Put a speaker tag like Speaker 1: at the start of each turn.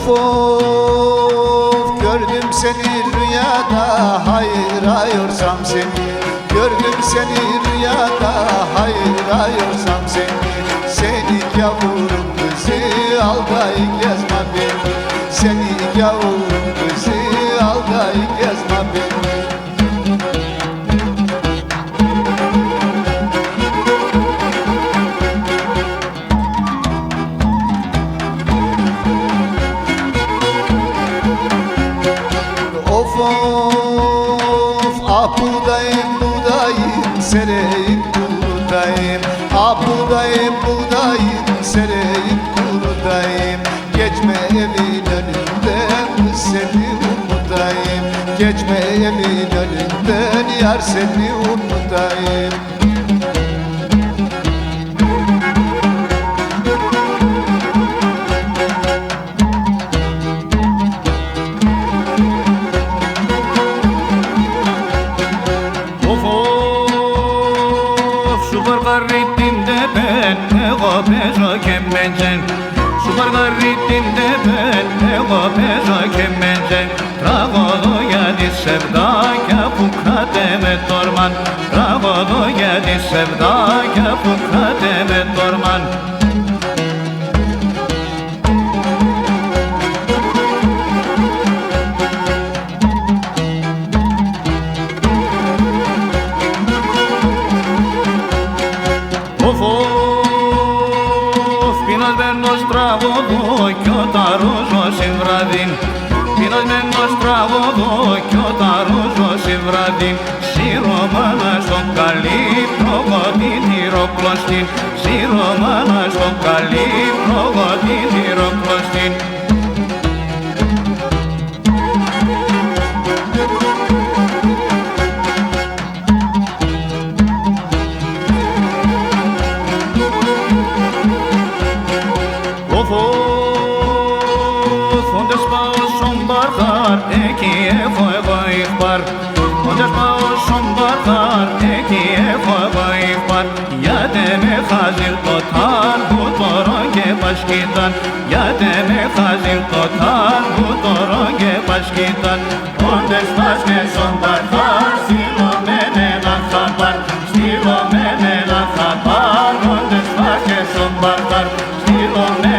Speaker 1: Of of gördüm seni rüyada, hayır ayırsam seni. Gördüm seni rüyada, hayır ayırsam seni. Seni yavrum kızı al da gezme beni. Seni yavrum kızı al da gezme beni. Of of ah buğdayım buğdayım sereyim kurudayım. Ah buğdayım buğdayım sereyim kurudayım. Geçme evin önünden kız seni unutayım. Geçme evin önünden yar seni unutayım.
Speaker 2: Şu bargaritinde ben ne gabera kemençen. Şu bargaritinde ben ne gabera kemençen. Travado geldi sevda kapukra demet orman. Travado geldi sevda kapukra demet orman. Of of, pinos vernos travado, κι ο ταρούζος βραδύν. Pinos vernos travado, κι ο ταρούζος βραδύν. Σιρωμάνα στον καλύπτω, εγώ την τυροπλωστήν. Σιρωμάνα στον καλύπτω, εγώ την τυροπλωστήν. Of of, onde πάω στον μπαρχάρ, εκεί έχω εγώ ηχπάρ. Onde πάω στον μπαρχάρ, εκεί έχω εγώ ηχπάρ. Γιατί με χάζει το τάρ που τώρα και πασκίταν. Γιατί με χάζει το τάρ που τώρα και πασκίταν. Onde πας και στον μπαρχάρ, στείλω με ένα χαμπάρ. Στείλω με ένα χαμπάρ, onde πας και στον μπαρχάρ. Στείλω με